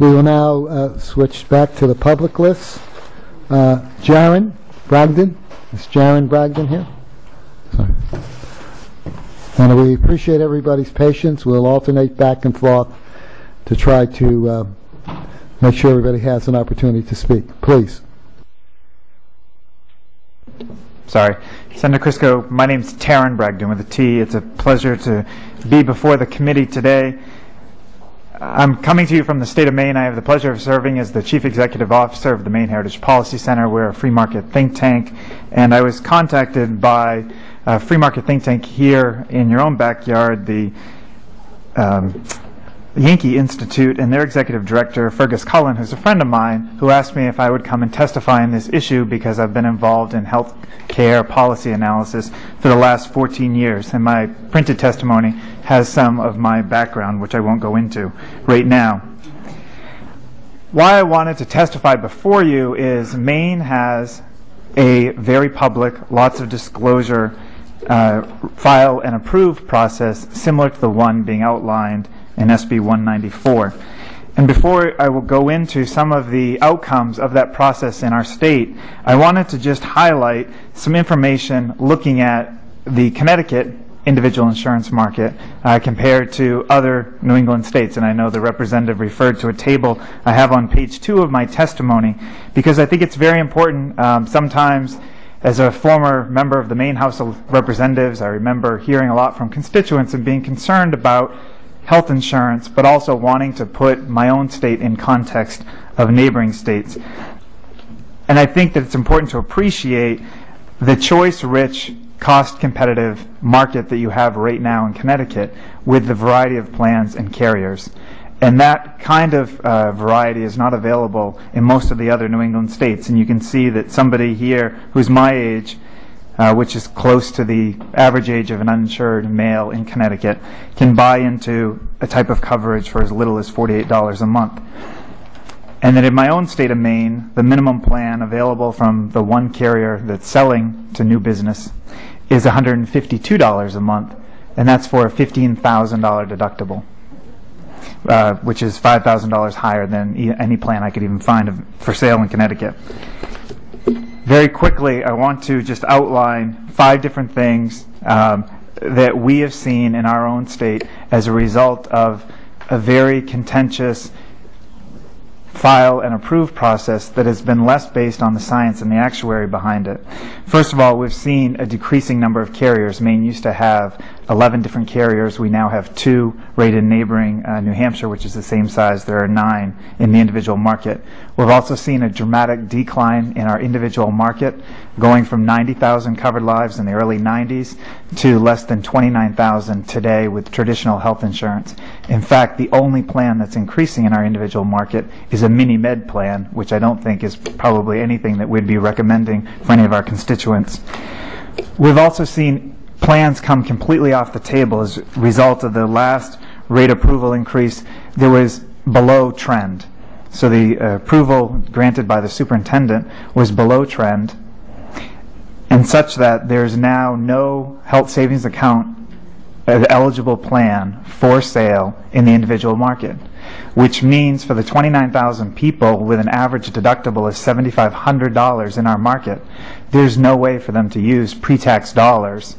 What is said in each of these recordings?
We will now switch back to the public list. Tarren Bragdon. Is Tarren Bragdon here? Sorry. And we appreciate everybody's patience. We'll alternate back and forth to try to make sure everybody has an opportunity to speak. Please. Sorry. Senator Crisco, my name's Tarren Bragdon with a T. It's a pleasure to be before the committee today. I'm coming to you from the state of Maine. I have the pleasure of serving as the Chief Executive Officer of the Maine Heritage Policy Center. We're a free market think tank, and I was contacted by a free market think tank here in your own backyard, the Yankee Institute, and their executive director, Fergus Cullen, who's a friend of mine, who asked me if I would come and testify on this issue because I've been involved in health care policy analysis for the last 14 years, and my printed testimony has some of my background, which I won't go into right now. Why I wanted to testify before you is Maine has a very public, lots of disclosure, file and approve process similar to the one being outlined in SB 194. And before I will go into some of the outcomes of that process in our state, I wanted to just highlight some information looking at the Connecticut individual insurance market compared to other New England states. And I know the representative referred to a table I have on page 2 of my testimony, because I think it's very important. Sometimes, as a former member of the Maine House of Representatives, I remember hearing a lot from constituents and being concerned about health insurance, but also wanting to put my own state in context of neighboring states. And I think that it's important to appreciate the choice-rich, cost-competitive market that you have right now in Connecticut with the variety of plans and carriers. And that kind of variety is not available in most of the other New England states. And you can see that somebody here who's my age, which is close to the average age of an uninsured male in Connecticut, can buy into a type of coverage for as little as $48 a month. And that in my own state of Maine, the minimum plan available from the one carrier that's selling to new business is $152 a month, and that's for a $15,000 deductible, which is $5,000 higher than any plan I could even find for sale in Connecticut. Very quickly, I want to just outline 5 different things that we have seen in our own state as a result of a very contentious file and approve process that has been less based on the science and the actuary behind it. First of all, we've seen a decreasing number of carriers. Maine used to have 11 different carriers. We now have 2 right in neighboring New Hampshire, which is the same size. There are 9 in the individual market. We've also seen a dramatic decline in our individual market, going from 90,000 covered lives in the early 90s to less than 29,000 today with traditional health insurance. In fact, the only plan that's increasing in our individual market is a mini-med plan, which I don't think is probably anything that we'd be recommending for any of our constituents. We've also seen plans come completely off the table as a result of the last rate approval increase. There was below trend. So the approval granted by the superintendent was below trend, and such that there's now no health savings account eligible plan for sale in the individual market, which means for the 29,000 people with an average deductible of $7,500 in our market, there's no way for them to use pre-tax dollars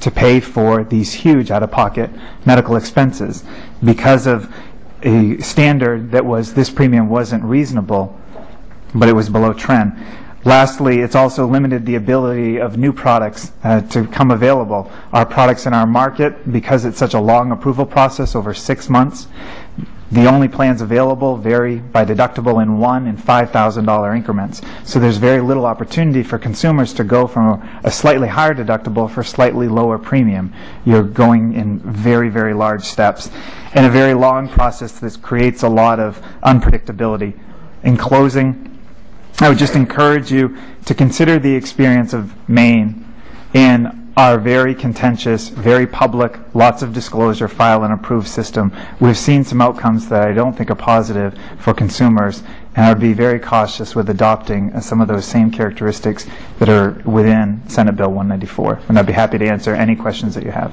to pay for these huge out-of-pocket medical expenses because of a standard that was this premium wasn't reasonable, but it was below trend. Lastly, it's also limited the ability of new products to come available. Our products in our market, because it's such a long approval process over 6 months, the only plans available vary by deductible in $1,000 and $5,000 increments. So there's very little opportunity for consumers to go from a slightly higher deductible for slightly lower premium. You're going in very, very large steps and a very long process that creates a lot of unpredictability. In closing, I would just encourage you to consider the experience of Maine in our very contentious, very public, lots of disclosure, file and approve system. We've seen some outcomes that I don't think are positive for consumers, and I would be very cautious with adopting some of those same characteristics that are within Senate Bill 194. And I'd be happy to answer any questions that you have.